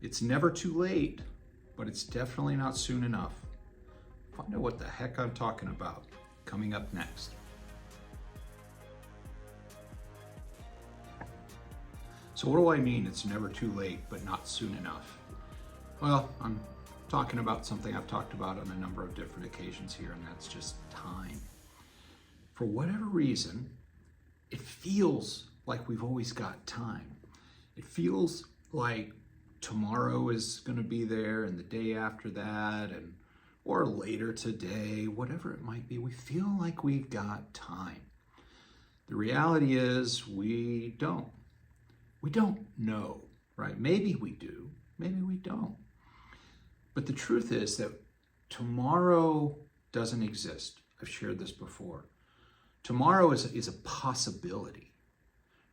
It's never too late, but it's definitely not soon enough. Find out what the heck I'm talking about coming up next. So what do I mean it's never too late, but not soon enough? Well, I'm talking about something I've talked about on a number of different occasions here, and that's just time. For whatever reason, it feels like we've always got time. It feels like tomorrow is going to be there and the day after that, and or later today, whatever it might be. We feel like we've got time. The reality is we don't. We don't know, right? Maybe we do, maybe we don't. But the truth is that tomorrow doesn't exist. I've shared this before. Tomorrow is a possibility,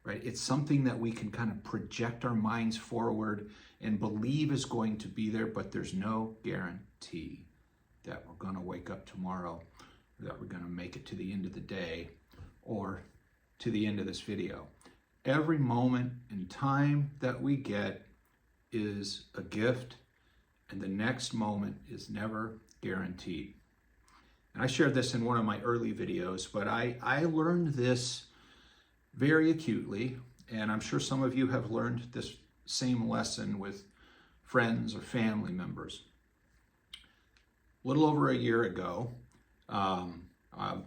right? It's something that we can kind of project our minds forward and believe is going to be there, but there's no guarantee that we're going to wake up tomorrow, that we're going to make it to the end of the day or to the end of this video. Every moment in time that we get is a gift, and the next moment is never guaranteed. And I shared this in one of my early videos, but I learned this very acutely, and I'm sure some of you have learned this same lesson with friends or family members. A little over a year ago,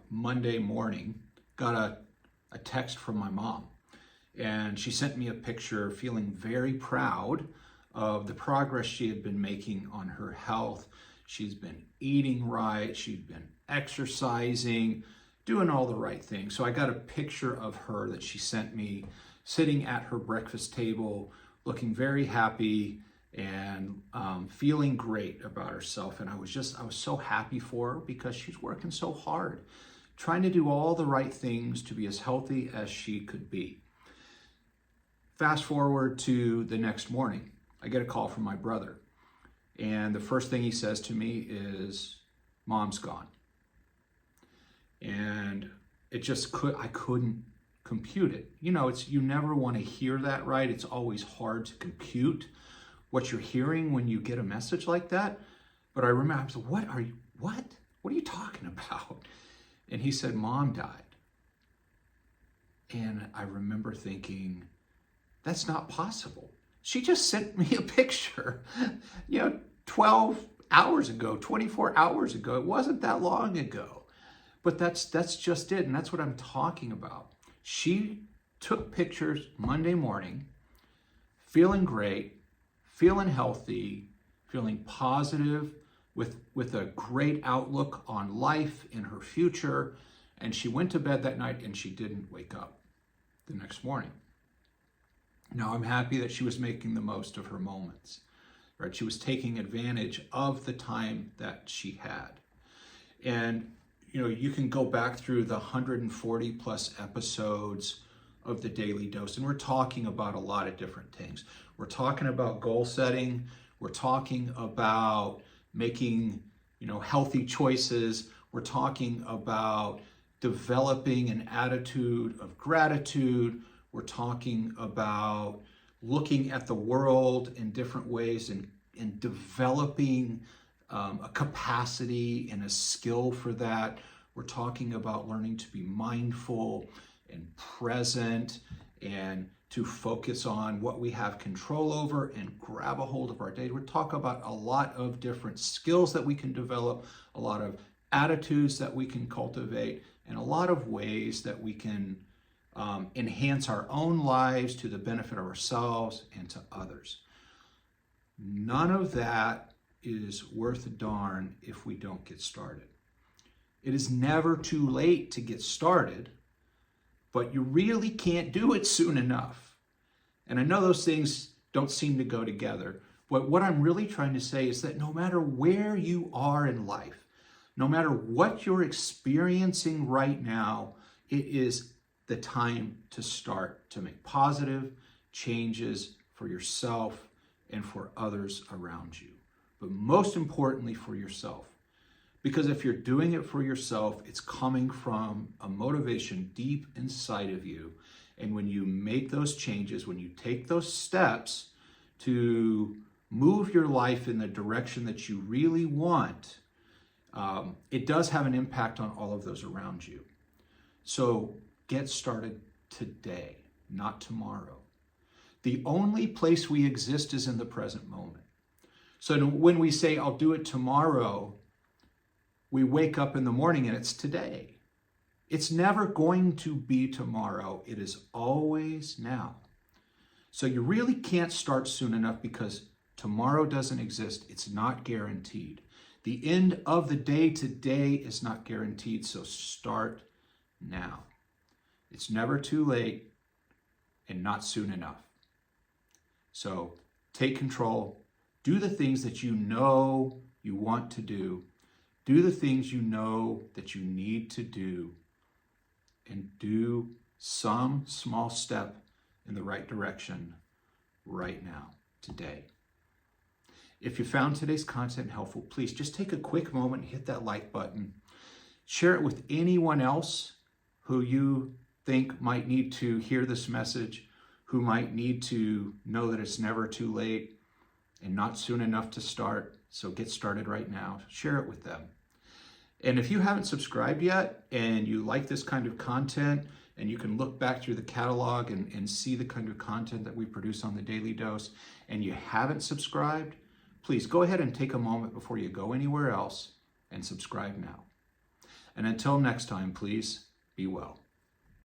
Monday morning, got a text from my mom. And she sent me a picture feeling very proud of the progress she had been making on her health. She's been eating right, she's been exercising, doing all the right things. So I got a picture of her that she sent me sitting at her breakfast table, looking very happy and feeling great about herself. And I was so happy for her because she's working so hard, trying to do all the right things to be as healthy as she could be. Fast forward to the next morning, I get a call from my brother. And the first thing he says to me is, "Mom's gone." And I couldn't compute it. You know, you never want to hear that, right? It's always hard to compute what you're hearing when you get a message like that. But I remember, I was like, what are you talking about? And he said, "Mom died." And I remember thinking, that's not possible. She just sent me a picture, 12 hours ago, 24 hours ago. It wasn't that long ago. But that's just it, and that's what I'm talking about. She took pictures Monday morning, feeling great, feeling healthy, feeling positive, with a great outlook on life and her future, and she went to bed that night and she didn't wake up the next morning. Now, I'm happy that she was making the most of her moments, right? She was taking advantage of the time that she had. And, you can go back through the 140 plus episodes of the Daily Dose, and we're talking about a lot of different things. We're talking about goal setting. We're talking about making, healthy choices. We're talking about developing an attitude of gratitude. We're talking about looking at the world in different ways and developing a capacity and a skill for that. We're talking about learning to be mindful and present and to focus on what we have control over and grab a hold of our day. We're talking about a lot of different skills that we can develop, a lot of attitudes that we can cultivate, and a lot of ways that we can enhance our own lives to the benefit of ourselves and to others. None of that is worth a darn if we don't get started. It is never too late to get started, but you really can't do it soon enough. And I know those things don't seem to go together, but what I'm really trying to say is that no matter where you are in life, no matter what you're experiencing right now, it is the time to start to make positive changes for yourself and for others around you. But most importantly, for yourself. Because if you're doing it for yourself, it's coming from a motivation deep inside of you. And when you make those changes, when you take those steps to move your life in the direction that you really want, it does have an impact on all of those around you. So get started today, not tomorrow. The only place we exist is in the present moment. So when we say, I'll do it tomorrow, we wake up in the morning and it's today. It's never going to be tomorrow. It is always now. So you really can't start soon enough because tomorrow doesn't exist. It's not guaranteed. The end of the day today is not guaranteed. So start now. It's never too late and not soon enough. So take control. Do the things that you know you want to do. Do the things you know that you need to do. And do some small step in the right direction right now, today. If you found today's content helpful, please just take a quick moment and hit that like button. Share it with anyone else who you think might need to hear this message, who might need to know that it's never too late and not soon enough to start. So get started right now. Share it with them. And if you haven't subscribed yet and you like this kind of content, and you can look back through the catalog and see the kind of content that we produce on the Daily Dose, and you haven't subscribed, please go ahead and take a moment before you go anywhere else and subscribe now. And until next time, please be well.